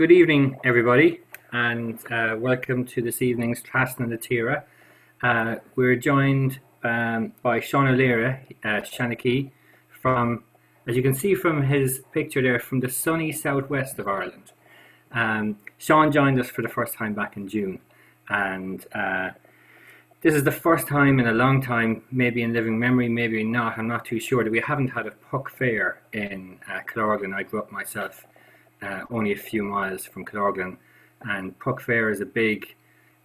Good evening, everybody, and welcome to this evening's Trasna na Tira. We're joined by Sean Laoighre, Shanachie, from, as you can see from his picture there, from the sunny southwest of Ireland. Sean joined us for the first time back in June, and this is the first time in a long time, maybe in living memory, maybe not, I'm not too sure, that we haven't had a puck fair in Killorglin. I grew up myself only a few miles from Killorglin, and Puck Fair is a big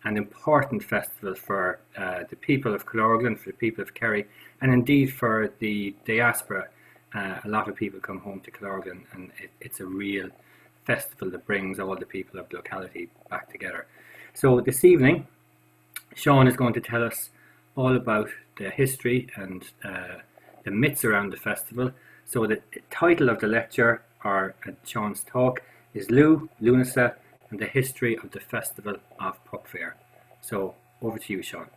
and important festival for the people of Killorglin, for the people of Kerry, and indeed for the diaspora. A lot of people come home to Killorglin, and it's a real festival that brings all the people of the locality back together. So this evening, Sean is going to tell us all about the history and the myths around the festival. So the title of the lecture, or Sean's talk, is Lugh, Lughnasa, and the history of the festival of Puck Fair. So over to you, Sean.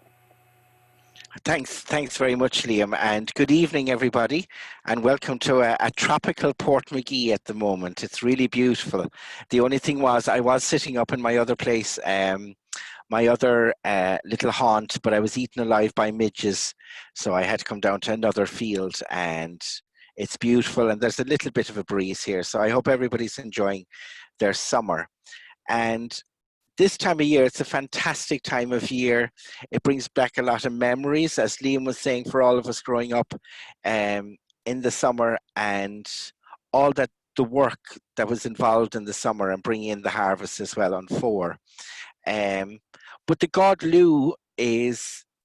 Thanks very much, Liam, and good evening, everybody, and welcome to a tropical Portmagee at the moment. It's really beautiful. The only thing was, I was sitting up in my other place, my other little haunt, but I was eaten alive by midges, so I had to come down to another field, and it's beautiful, and there's a little bit of a breeze here, so I hope everybody's enjoying their summer. And this time of year, it's a fantastic time of year. It brings back a lot of memories, as Liam was saying, for all of us growing up in the summer, and all that the work that was involved in the summer, and bringing in the harvest as well on four. But the god Lugh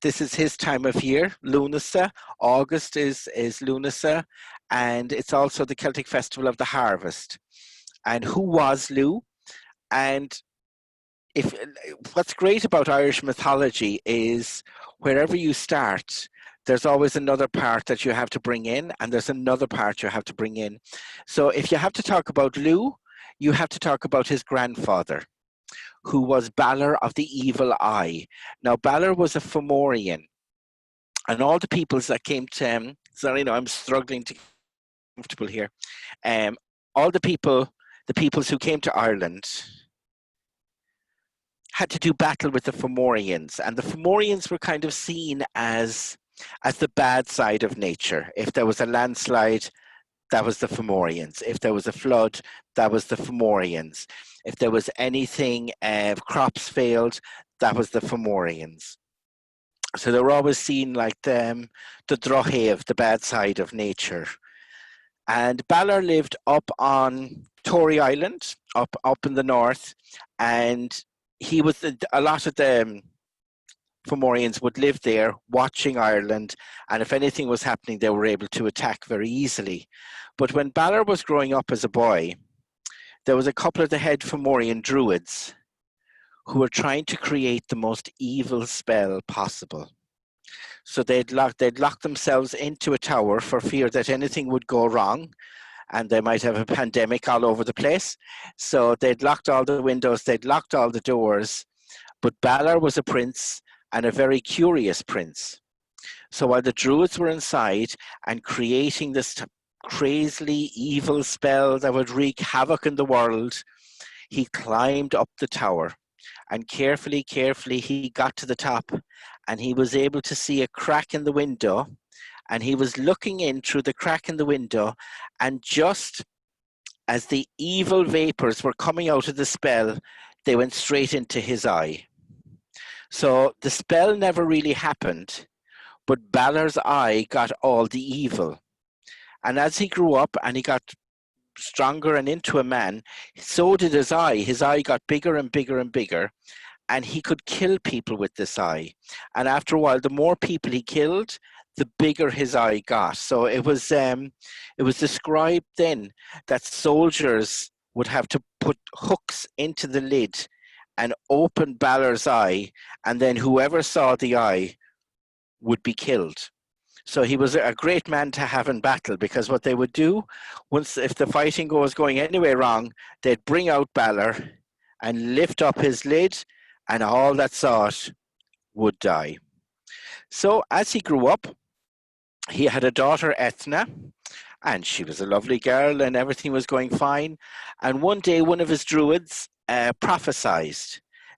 this is his time of year, Lughnasa. August is Lughnasa, and it's also the Celtic festival of the harvest. And who was Lugh? And what's great about Irish mythology is wherever you start, there's always another part that you have to bring in, and there's another part you have to bring in. So if you have to talk about Lugh, you have to talk about his grandfather, who was Balor of the Evil Eye. Now, Balor was a Formorian, and all the peoples that came to him, sorry, no, I'm struggling to get comfortable here. All the peoples who came to Ireland had to do battle with the Formorians, and the Formorians were kind of seen as the bad side of nature. If there was a landslide, that was the Formorians. If there was a flood, that was the Formorians. If there was anything, crops failed, that was the Formorians. So they were always seen like the droghave, the bad side of nature. And Balor lived up on Tory Island, up in the north, and he was a lot of the Formorians would live there watching Ireland, and if anything was happening, they were able to attack very easily. But when Balor was growing up as a boy, there was a couple of the head Formorian druids who were trying to create the most evil spell possible. So they'd lock themselves into a tower for fear that anything would go wrong, and they might have a pandemic all over the place. So they'd locked all the windows, they'd locked all the doors, but Balor was a prince, and a very curious prince. So while the druids were inside and creating this crazily evil spell that would wreak havoc in the world, he climbed up the tower, and carefully he got to the top, and he was able to see a crack in the window, and he was looking in through the crack in the window, and just as the evil vapors were coming out of the spell, they went straight into his eye. So the spell never really happened, but Balor's eye got all the evil. And as he grew up and he got stronger and into a man, so did his eye. His eye got bigger and bigger and bigger, and he could kill people with this eye. And after a while, the more people he killed, the bigger his eye got. So it was described then that soldiers would have to put hooks into the lid and open Balor's eye, and then whoever saw the eye would be killed. So he was a great man to have in battle, because what they would do, if the fighting was going anyway wrong, they'd bring out Balor and lift up his lid, and all that saw it would die. So as he grew up, he had a daughter, Ethna, And she was a lovely girl and everything was going fine. And one day, one of his druids prophesied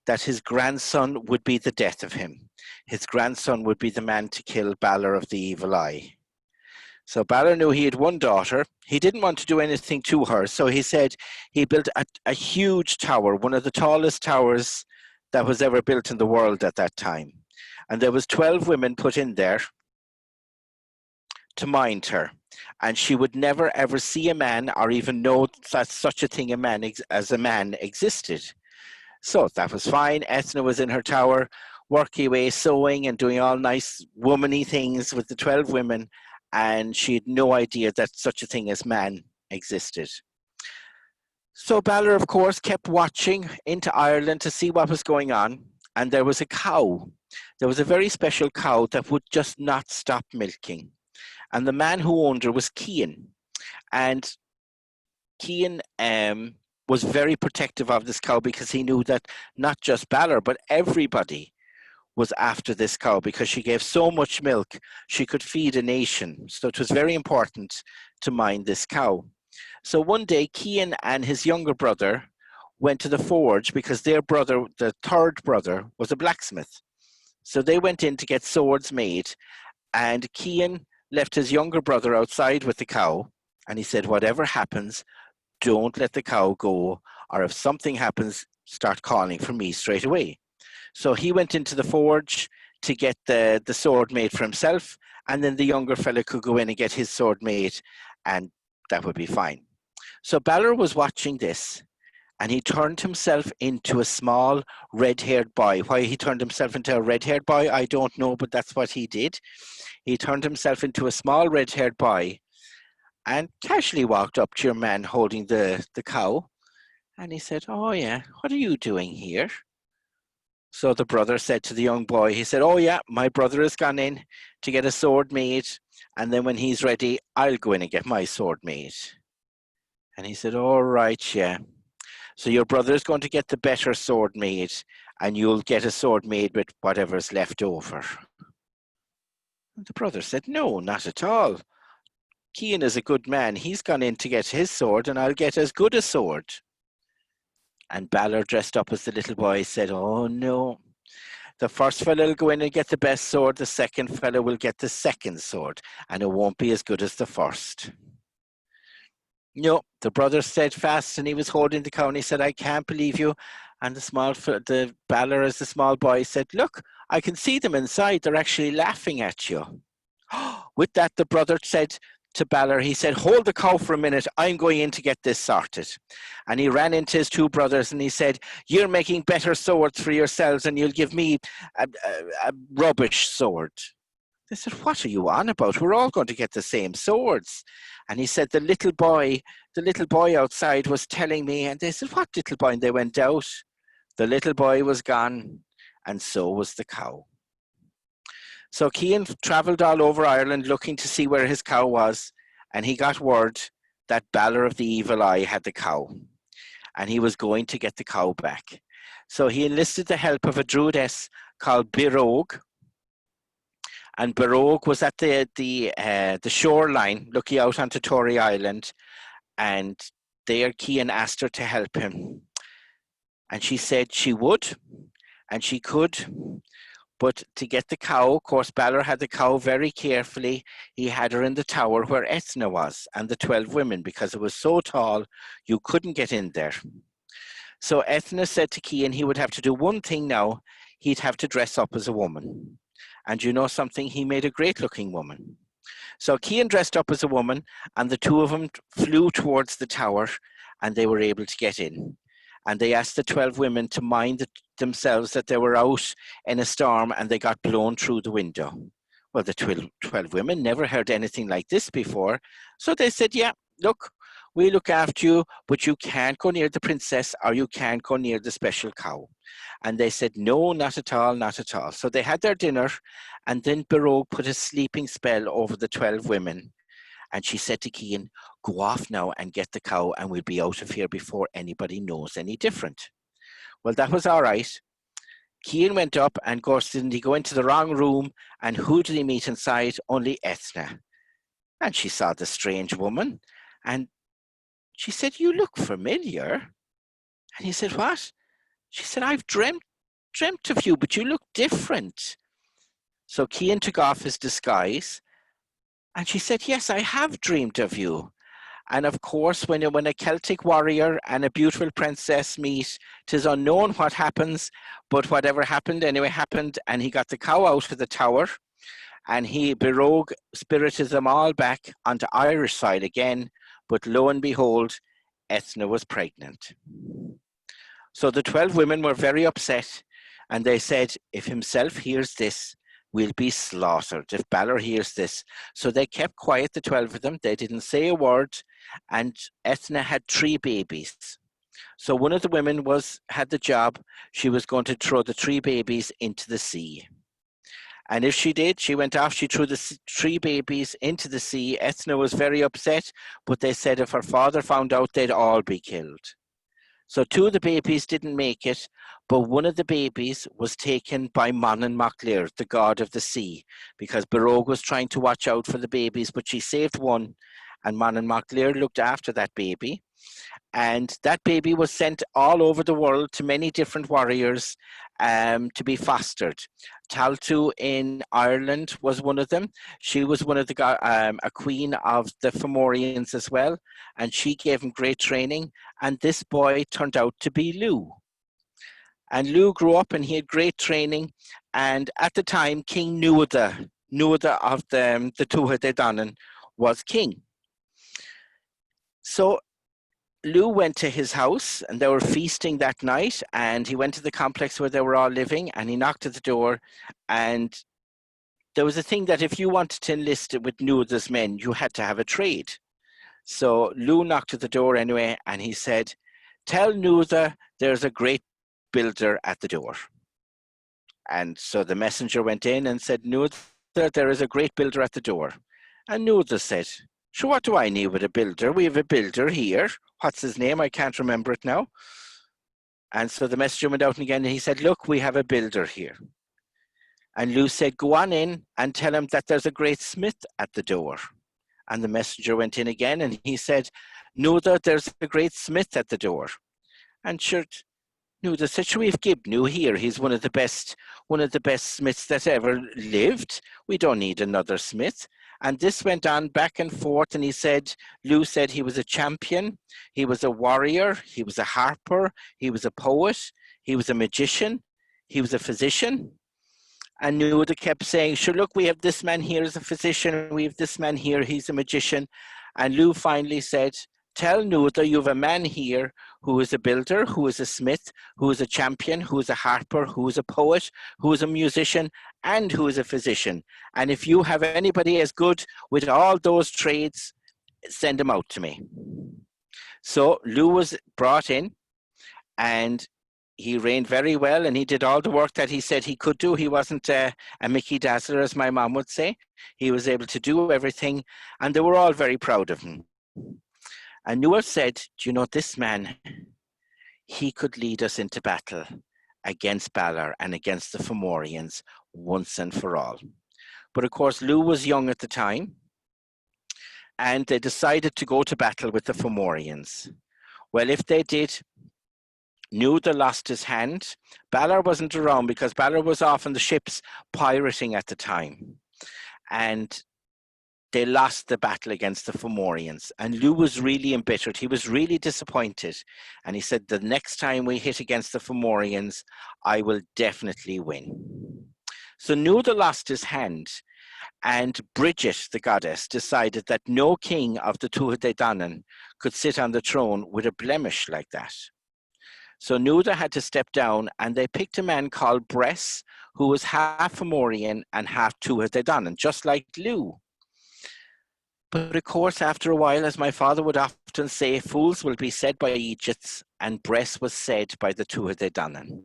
that his grandson would be the death of him. His grandson would be the man to kill Balor of the Evil Eye. So Balor knew he had one daughter. He didn't want to do anything to her. So he said he built a huge tower, one of the tallest towers that was ever built in the world at that time. And there was 12 women put in there to mind her. And she would never ever see a man or even know that such a thing as a man existed. So that was fine. Ethna was in her tower, working away, sewing and doing all nice womanly things with the 12 women. And she had no idea that such a thing as man existed. So Balor, of course, kept watching into Ireland to see what was going on. And there was a cow. There was a very special cow that would just not stop milking. And the man who owned her was Cian. And Cian was very protective of this cow because he knew that not just Balor, but everybody was after this cow because she gave so much milk, she could feed a nation. So it was very important to mind this cow. So one day, Cian and his younger brother went to the forge because their brother, the third brother, was a blacksmith. So they went in to get swords made, and Cian left his younger brother outside with the cow, and he said, whatever happens, don't let the cow go, or if something happens, start calling for me straight away. So he went into the forge to get the sword made for himself, and then the younger fella could go in and get his sword made, and that would be fine. So Balor was watching this, and he turned himself into a small red-haired boy. Why he turned himself into a red-haired boy, I don't know, but that's what he did. He turned himself into a small red-haired boy and casually walked up to your man holding the cow. And he said, oh yeah, what are you doing here? So the brother said to the young boy, he said, oh yeah, my brother has gone in to get a sword made. And then when he's ready, I'll go in and get my sword made. And he said, all right, yeah. So your brother is going to get the better sword made, and you'll get a sword made with whatever's left over. And the brother said, no, not at all. Cian is a good man. He's gone in to get his sword, and I'll get as good a sword. And Balor, dressed up as the little boy, said, oh no. The first fellow will go in and get the best sword. The second fellow will get the second sword, and it won't be as good as the first. No, the brother stayed fast, and he was holding the cow, and he said, I can't believe you. And the Balor, as the small boy, said, look, I can see them inside. They're actually laughing at you. With that, the brother said to Balor, he said, hold the cow for a minute. I'm going in to get this sorted. And he ran into his two brothers, and he said, you're making better swords for yourselves, and you'll give me a rubbish sword. They said, what are you on about? We're all going to get the same swords. And he said, the little boy outside was telling me. And they said, what little boy? And they went out. The little boy was gone, and so was the cow. So Cian travelled all over Ireland looking to see where his cow was, and he got word that Balor of the Evil Eye had the cow, and he was going to get the cow back. So he enlisted the help of a druidess called Birog, and Birog was at the shoreline looking out onto Tory Island, and there Cian asked her to help him. And she said she would, and she could, but to get the cow, of course, Balor had the cow very carefully. He had her in the tower where Ethna was, and the 12 women, because it was so tall, you couldn't get in there. So Ethna said to Cian he would have to do one thing now. He'd have to dress up as a woman. And you know something? He made a great-looking woman. So Cian dressed up as a woman, and the two of them flew towards the tower, and they were able to get in. And they asked the 12 women to mind themselves that they were out in a storm, and they got blown through the window. Well, the 12 women never heard anything like this before. So they said, yeah, look, we look after you, but you can't go near the princess, or you can't go near the special cow. And they said, no, not at all, not at all. So they had their dinner, and then Birog put a sleeping spell over the 12 women. And she said to Cian, go off now and get the cow, and we'll be out of here before anybody knows any different. Well, that was all right. Cian went up, and of course, didn't he go into the wrong room? And who did he meet inside? Only Ethna. And she saw the strange woman, and she said, "You look familiar." And he said, "What?" She said, "I've dreamt of you, but you look different." So Cian took off his disguise, and she said, "Yes, I have dreamed of you." And of course, when a Celtic warrior and a beautiful princess meet, 'tis unknown what happens, but whatever happened anyway happened, and he got the cow out of the tower, and he Barog spirited them all back onto Irish side again, but lo and behold, Eithne was pregnant. So the 12 women were very upset, and they said, if himself hears this, we'll be slaughtered if Balor hears this. So they kept quiet, the 12 of them. They didn't say a word, and Eithne had 3 babies. So one of the women had the job. She was going to throw the 3 babies into the sea. And if she did, she went off, she threw the 3 babies into the sea. Eithne was very upset, but they said if her father found out, they'd all be killed. So 2 of the babies didn't make it, but one of the babies was taken by Manan Mac Lir, the god of the sea, because Barog was trying to watch out for the babies, but she saved one, and Manan Mac Lir looked after that baby. And that baby was sent all over the world to many different warriors to be fostered. Taltu in Ireland was one of them. She was one of a queen of the Formorians as well, and she gave him great training. And this boy turned out to be Lugh. And Lugh grew up and he had great training. And at the time, King Nuada of the Tuatha de Danann was king. So Lugh went to his house and they were feasting that night, and he went to the complex where they were all living, and he knocked at the door, and there was a thing that if you wanted to enlist with Nuada's men, you had to have a trade. So Lugh knocked at the door anyway, and he said, "Tell Nuada there's a great builder at the door." And so the messenger went in and said, "Nuada, there is a great builder at the door." And Nuada said, "Sure, what do I need with a builder? We have a builder here. What's his name? I can't remember it now." And so the messenger went out again and he said, "Look, we have a builder here." And Lugh said, "Go on in and tell him that there's a great smith at the door." And the messenger went in again and he said, "Nuada, there's a great smith at the door." And sure, Nuada said, "We've Gibnu here. He's one of the best smiths that ever lived. We don't need another smith." And this went on back and forth, and Lugh said he was a champion, he was a warrior, he was a harper, he was a poet, he was a magician, he was a physician. And Nuada kept saying, "Sure, look, we have this man here as a physician, we have this man here, he's a magician." And Lugh finally said, "Tell Nuada you have a man here who is a builder, who is a smith, who is a champion, who is a harper, who is a poet, who is a musician, and who is a physician. And if you have anybody as good with all those trades, send them out to me." So Lugh was brought in, and he reigned very well, and he did all the work that he said he could do. He wasn't a Mickey Dazzler, as my mom would say. He was able to do everything, and they were all very proud of him. And Nuada said, "Do you know this man? He could lead us into battle against Balor and against the Formorians once and for all." But of course, Lugh was young at the time, and they decided to go to battle with the Formorians. Well, if they did, Nuada lost his hand. Balor wasn't around because Balor was off on the ships pirating at the time. And they lost the battle against the Formorians, and Lugh was really embittered. He was really disappointed, and he said, "The next time we hit against the Formorians, I will definitely win." So Nuada lost his hand, and Bridget, the goddess, decided that no king of the Tuatha de Danann could sit on the throne with a blemish like that. So Nuada had to step down, and they picked a man called Bress, who was half Formorian and half Tuatha de Danann, just like Lugh. But of course, after a while, as my father would often say, fools will be said by Egypts, and Bress was said by the Tuatha de Danann.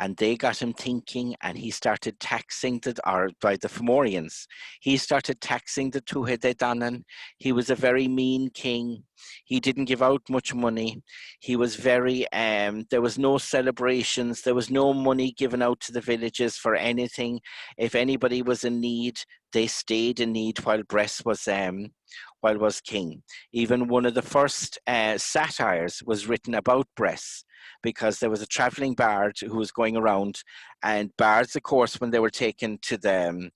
and they got him thinking, and he started taxing by the Formorians. He started taxing the Tuatha de Danann. He was a very mean king. He didn't give out much money. He was very, there was no celebrations. There was no money given out to the villages for anything. If anybody was in need, they stayed in need while was king. Even one of the first satires was written about Bress, because there was a traveling bard who was going around, and bards, of course, when they were taken to the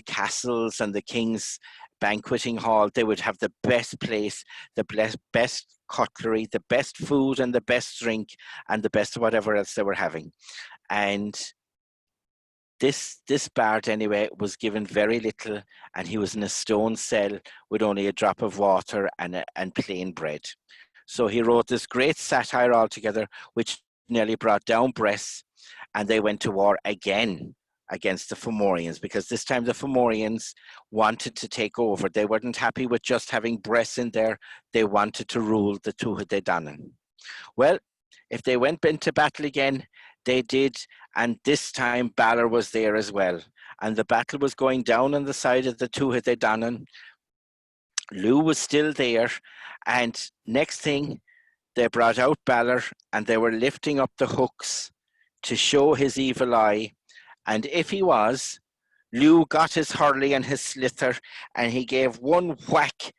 castles and the king's banqueting hall, they would have the best place, the best cutlery, the best food and the best drink and the best whatever else they were having. And this bard anyway was given very little, and he was in a stone cell with only a drop of water and plain bread. So he wrote this great satire altogether, which nearly brought down Bress, and they went to war again against the Formorians, because this time the Formorians wanted to take over. They weren't happy with just having Bress in there. They wanted to rule the Tuatha de Danann. Well, if they went into battle again, they did, and this time Balor was there as well. And the battle was going down on the side of the Tuatha de Danann. Lugh was still there, and next thing, they brought out Balor, and they were lifting up the hooks to show his evil eye. And if he was, Lugh got his hurley and his slither, and he gave one whack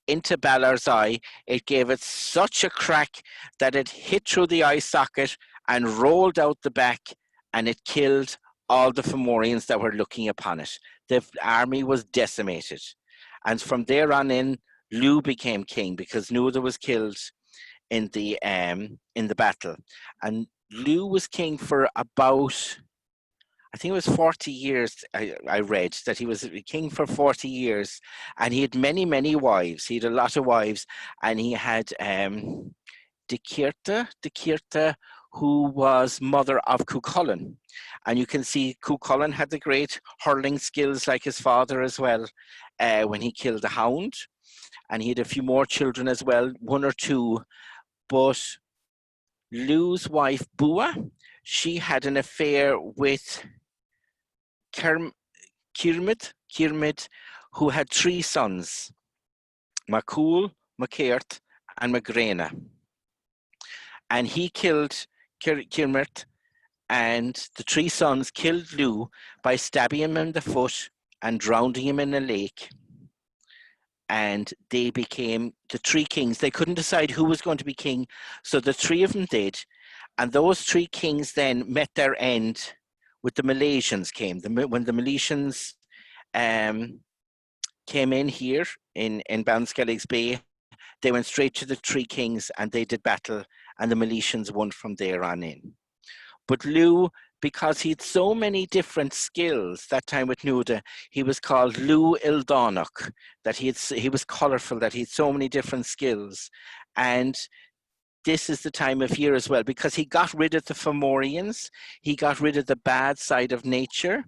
into Balor's eye. It gave it such a crack that it hit through the eye socket and rolled out the back, and it killed all the Formorians that were looking upon it. The army was decimated. And from there on in, Lugh became king, because Nuada was killed in the battle. And Lugh was king for about, I think it was 40 years. I read that he was king for 40 years, and he had many, many wives. He had a lot of wives, and he had Dicirta, who was mother of Cuchulainn. And you can see Cuchulainn had the great hurling skills like his father as well, when he killed the hound. And he had a few more children as well, one or two. But Lugh's wife, Bua, she had an affair with Kirmid, who had 3 sons, Macul, Macaert, and Magrena. And he killed Kirmid, and the 3 sons killed Lugh by stabbing him in the foot and drowning him in a lake. And they became the 3 kings. They couldn't decide who was going to be king, so the 3 of them did. And those 3 kings then met their end with the Milesians came. When the Milesians came in here in Ballinskellig's Bay, they went straight to the 3 kings and they did battle, and the Milesians won from there on in. But Lugh, because he had so many different skills that time with Nuada, he was called Lugh Ildonach, that he was colourful, that he had so many different skills. And this is the time of year as well, because he got rid of the Formorians, he got rid of the bad side of nature.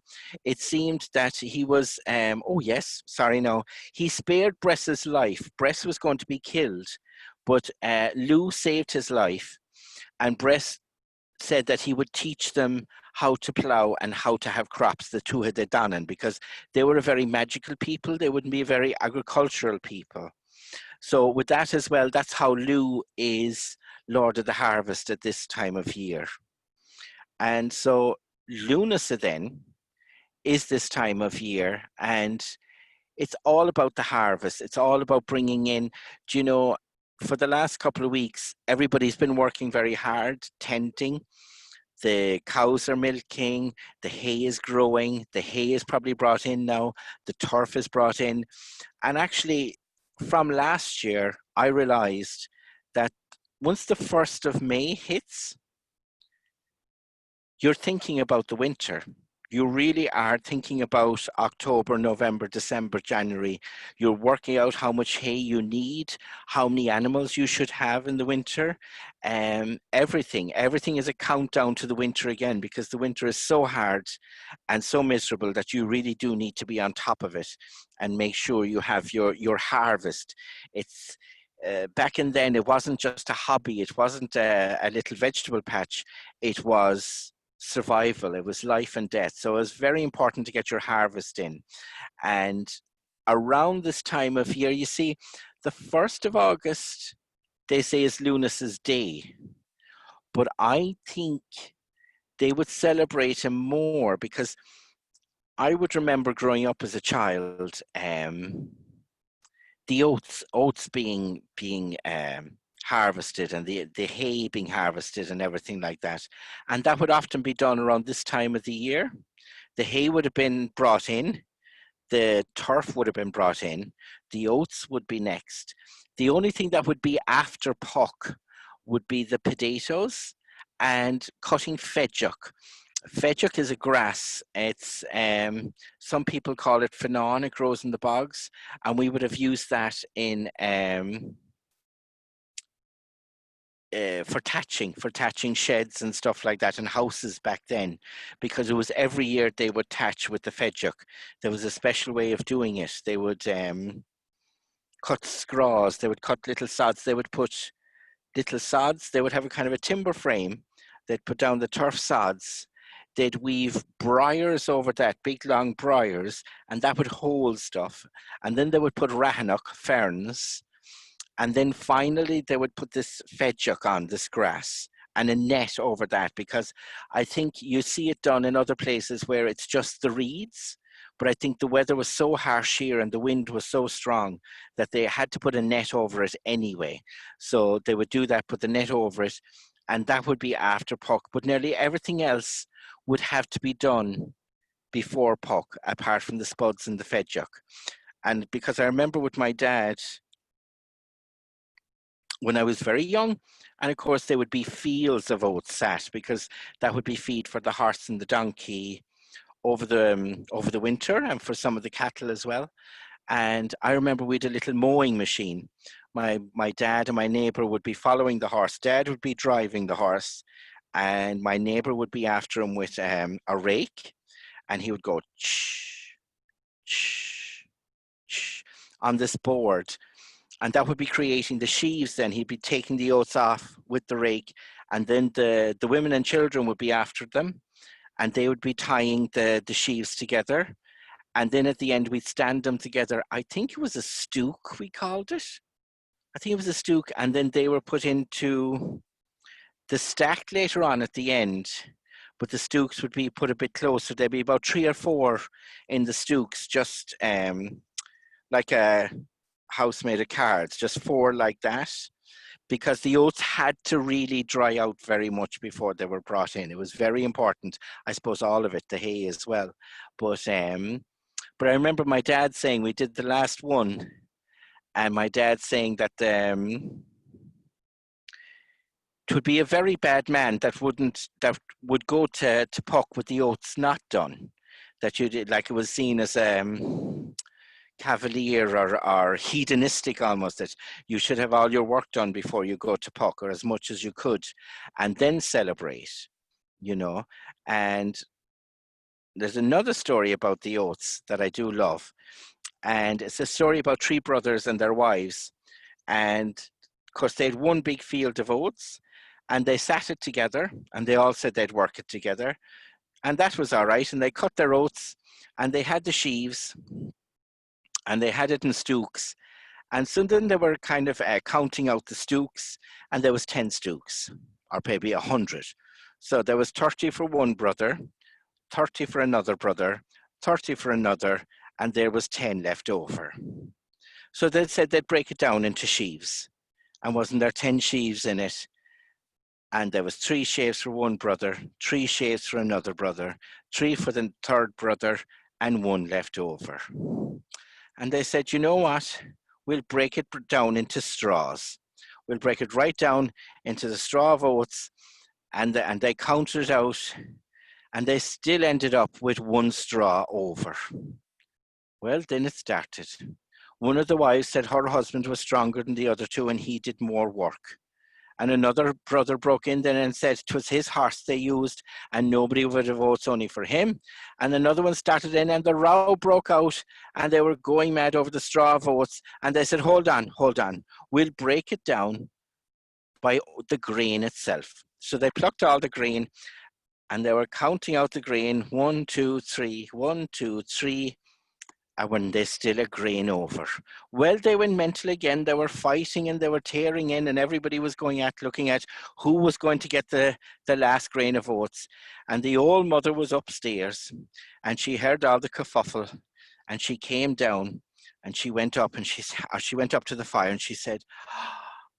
It seemed that he was, he spared Bress's life. Bress was going to be killed, but Lugh saved his life, and Bress said that he would teach them how to plow and how to have crops, the Tuatha de Danann, because they were a very magical people. They wouldn't be a very agricultural people. So with that as well, that's how Lugh is Lord of the Harvest at this time of year. And so Lughnasa then is this time of year, and it's all about the harvest. It's all about bringing in, for the last couple of weeks, everybody's been working very hard, tending. The cows are milking, the hay is growing, the hay is probably brought in now, the turf is brought in. And actually, from last year, I realized that once the 1st of May hits, you're thinking about the winter. You really are thinking about October, November, December, January. You're working out how much hay you need, how many animals you should have in the winter. Everything is a countdown to the winter again, because the winter is so hard and so miserable that you really do need to be on top of it and make sure you have your harvest. It's back in then, it wasn't just a hobby. It wasn't a little vegetable patch. It was survival. It was life and death. So it was very important to get your harvest in. And around this time of year, you see, the 1st of August, they say is Lughnas's day. But I think they would celebrate him more, because I would remember growing up as a child, the oats being harvested, and the hay being harvested and everything like that. And that would often be done around this time of the year. The hay would have been brought in, the turf would have been brought in, the oats would be next. The only thing that would be after Puck would be the potatoes and cutting fedjuk. Fedjuk is a grass. It's some people call it fanon. It grows in the bogs, and we would have used that in for thatching sheds and stuff like that, and houses back then, because it was every year they would thatch with the fedjuk. There was a special way of doing it. They would cut straws. They would cut little sods. They would put little sods. They would have a kind of a timber frame. They'd put down the turf sods. They'd weave briars over that, big long briars, and that would hold stuff. And then they would put rahanuk, ferns, and then finally they would put this fedjuk on, this grass, and a net over that, because I think you see it done in other places where it's just the reeds, but I think the weather was so harsh here and the wind was so strong that they had to put a net over it anyway. So they would do that, put the net over it, and that would be after Puck. But nearly everything else would have to be done before Puck, apart from the spuds and the fedjuk. And because I remember with my dad, when I was very young, and of course there would be fields of oats sat, because that would be feed for the horse and the donkey over the winter, and for some of the cattle as well. And I remember we had a little mowing machine. My dad and my neighbor would be following the horse. Dad would be driving the horse, and my neighbor would be after him with a rake, and he would go shh, shh, shh on this board, and that would be creating the sheaves. Then he'd be taking the oats off with the rake, and then the women and children would be after them, and they would be tying the sheaves together. And then at the end, we'd stand them together. I think it was a stook, we called it. I think it was a stook, and then they were put into the stack later on at the end, but the stooks would be put a bit closer. There'd be about 3 or 4 in the stooks, just like a house made of cards, just 4 like that, because the oats had to really dry out very much before they were brought in. It was very important. I suppose all of it, the hay as well. But I remember my dad saying, we did the last one, and my dad saying that it would be a very bad man that would go to Puck with the oats not done. That you did, like it was seen as cavalier or hedonistic almost, that you should have all your work done before you go to Puck, or as much as you could, and then celebrate, you know. And there's another story about the oats that I do love, and it's a story about 3 brothers and their wives. And of course they had one big field of oats, and they sat it together, and they all said they'd work it together, and that was all right. And they cut their oats, and they had the sheaves, and they had it in stooks. And so then they were kind of counting out the stooks, and there was 10 stooks, or maybe 100. So there was 30 for one brother, 30 for another brother, 30 for another, and there was 10 left over. So they said they'd break it down into sheaves, and wasn't there 10 sheaves in it? And there was 3 sheaves for one brother, 3 sheaves for another brother, 3 for the third brother, and 1 left over. And they said, you know what? We'll break it down into straws. We'll break it right down into the straw of oats, and they counted it out, and they still ended up with 1 straw over. Well, then it started. One of the wives said her husband was stronger than the other 2, and he did more work. And another brother broke in then and said it was his horse they used, and nobody would have oats only for him. And another one started in, and the row broke out, and they were going mad over the straw of oats. And they said, hold on, we'll break it down by the grain itself. So they plucked all the grain, and they were counting out the grain, 1, 2, 3, 1, 2, 3, and when there's still a grain over. Well, they went mental again. They were fighting and they were tearing in, and everybody was going at looking at who was going to get the last grain of oats. And the old mother was upstairs, and she heard all the kerfuffle, and she came down, and she went up, and she went up to the fire, and she said,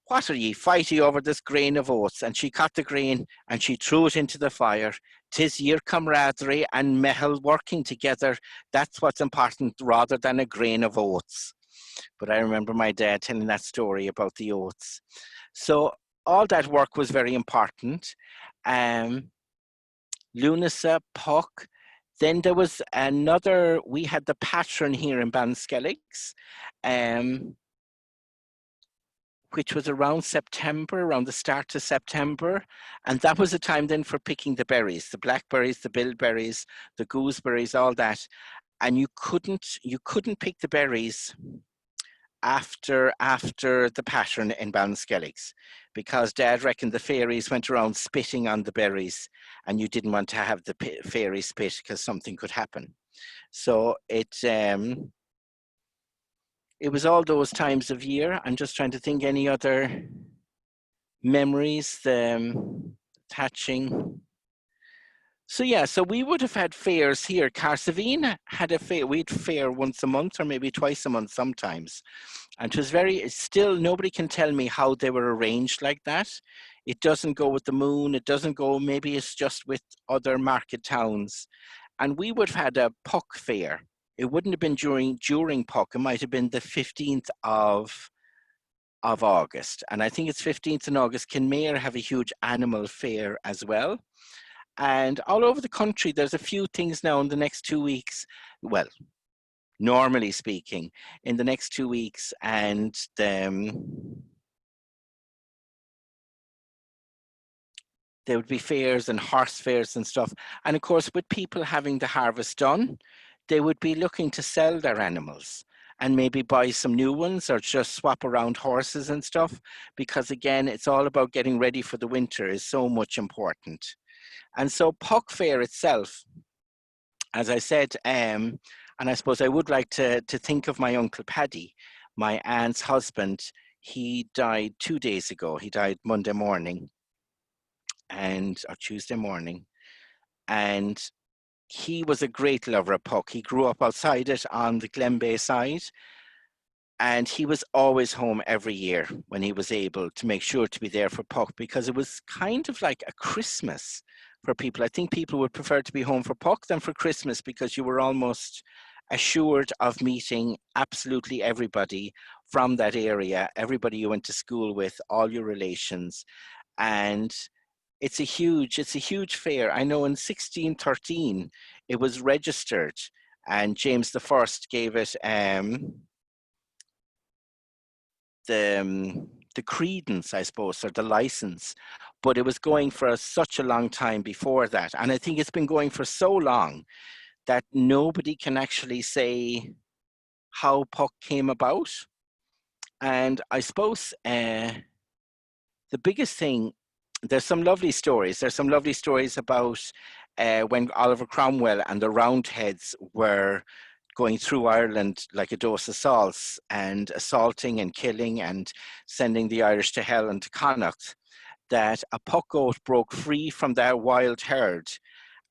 "What are ye fighting over this grain of oats?" And she caught the grain and she threw it into the fire. "'Tis your camaraderie and mehel working together. That's what's important rather than a grain of oats." But I remember my dad telling that story about the oats. So all that work was very important. Lughnasa, Puck. Then there was another, we had the patron here in Ballinskelligs, which was around September, around the start of September. And that was a time then for picking the berries, the blackberries, the bilberries, the gooseberries, all that. And you couldn't pick the berries after the pattern in Ballinskelligs, because Dad reckoned the fairies went around spitting on the berries, and you didn't want to have the fairies spit because something could happen. So it was all those times of year. I'm just trying to think any other memories, the thatching. So yeah, so we would have had fairs here. Carsavine had a fair, we'd fair once a month or maybe twice a month sometimes. And it was still, nobody can tell me how they were arranged like that. It doesn't go with the moon, it doesn't go, maybe it's just with other market towns. And we would have had a Puck fair. It wouldn't have been during Puck, it might have been the 15th of August. And I think it's 15th in August. Kinmare have a huge animal fair as well. And all over the country, there's a few things now in the next 2 weeks. Well, normally speaking, in the next 2 weeks, and there would be fairs and horse fairs and stuff. And of course, with people having the harvest done, they would be looking to sell their animals and maybe buy some new ones or just swap around horses and stuff. Because again, it's all about getting ready for the winter is so much important. And so Puck Fair itself, as I said, and I suppose I would like to think of my Uncle Paddy, my aunt's husband. He died 2 days ago. He died Monday morning or Tuesday morning. And he was a great lover of Puck. He grew up outside it on the Glenbeigh side. And he was always home every year when he was able to make sure to be there for Puck, because it was kind of like a Christmas for people. I think people would prefer to be home for Puck than for Christmas, because you were almost assured of meeting absolutely everybody from that area, everybody you went to school with, all your relations. And it's a huge fair. I know in 1613 it was registered, and James I gave it the credence, I suppose, or the license, but it was going for such a long time before that. And I think it's been going for so long that nobody can actually say how Puck came about. And I suppose the biggest thing, there's some lovely stories. There's some lovely stories about when Oliver Cromwell and the Roundheads were going through Ireland like a dose of salts and assaulting and killing and sending the Irish to hell and to Connacht, that a Puck goat broke free from their wild herd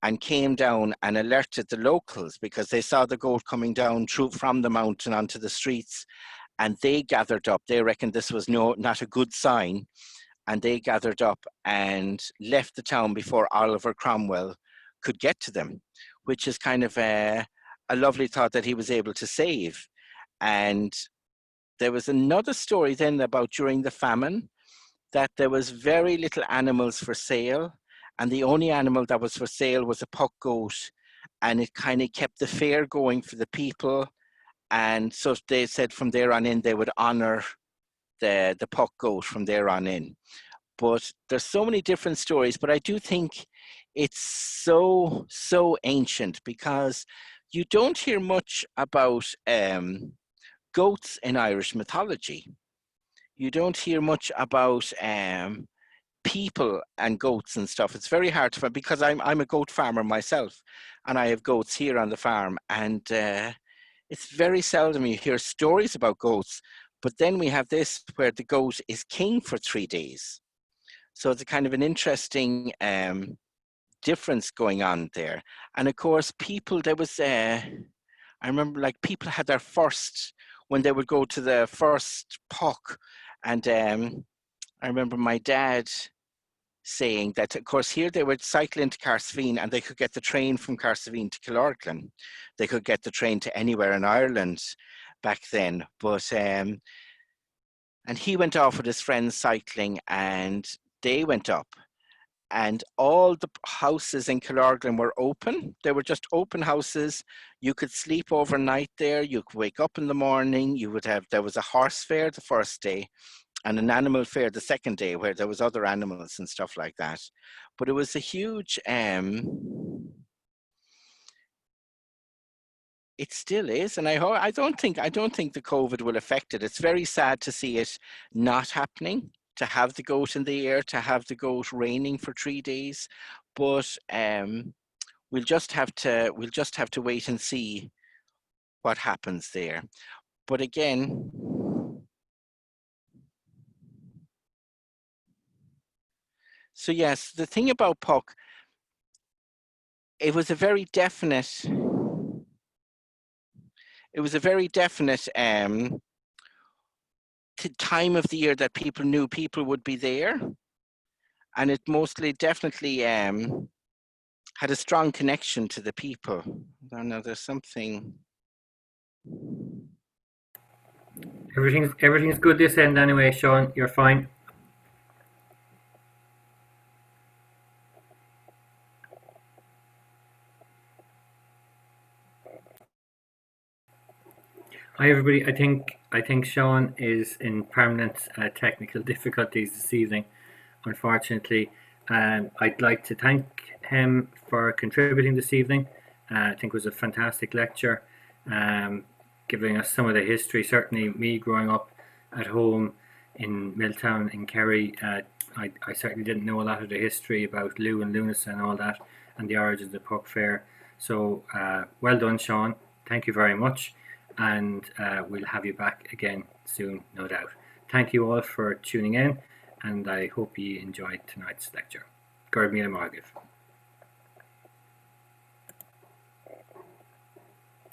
and came down and alerted the locals, because they saw the goat coming down from the mountain onto the streets, and they gathered up. They reckoned this was not a good sign, and they gathered up and left the town before Oliver Cromwell could get to them, which is kind of a lovely thought that he was able to save. And there was another story then about during the famine, that there was very little animals for sale, and the only animal that was for sale was a Puck goat, and it kind of kept the fair going for the people. And so they said from there on in they would honor the Puck goat from there on in. But there's so many different stories, but I do think it's so ancient, because you don't hear much about goats in Irish mythology. You don't hear much about people and goats and stuff, it's very hard to find, because I'm a goat farmer myself, and I have goats here on the farm, and it's very seldom you hear stories about goats. But then we have this where the goat is king for 3 days. So it's a kind of an interesting difference going on there. And of course, people, there was, I remember like people had their first, when they would go to the first puck. And I remember my dad saying that, of course, here they would cycle into Carsveen and they could get the train from Carsveen to Killorglin. They could get the train to anywhere in Ireland back then. But, and he went off with his friends cycling, and they went up. And all the houses in Killorglin were open. They were just open houses. You could sleep overnight there. You could wake up in the morning. There was a horse fair the first day and an animal fair the second day, where there was other animals and stuff like that. But it was a huge, it still is. And I don't think the COVID will affect it. It's very sad to see it not happening, to have the goat in the air, to have the goat raining for 3 days. But we'll just have to wait and see what happens there. But again, so yes, the thing about Puck, it was a very definite time of the year that people knew people would be there, and it mostly definitely had a strong connection to the people. I don't know, there's something. Everything's good this end anyway, Sean. You're fine. Hi everybody. I think Sean is in permanent technical difficulties this evening, unfortunately. I'd like to thank him for contributing this evening. I think it was a fantastic lecture, giving us some of the history. Certainly, me growing up at home in Milltown in Kerry, I certainly didn't know a lot of the history about Lugh and Lughnasa and all that, and the origins of the Puck Fair. So, well done, Sean. Thank you very much. And we'll have you back again soon, no doubt. Thank you all for tuning in, and I hope you enjoyed tonight's lecture. Gurb Míle Máirgeamh.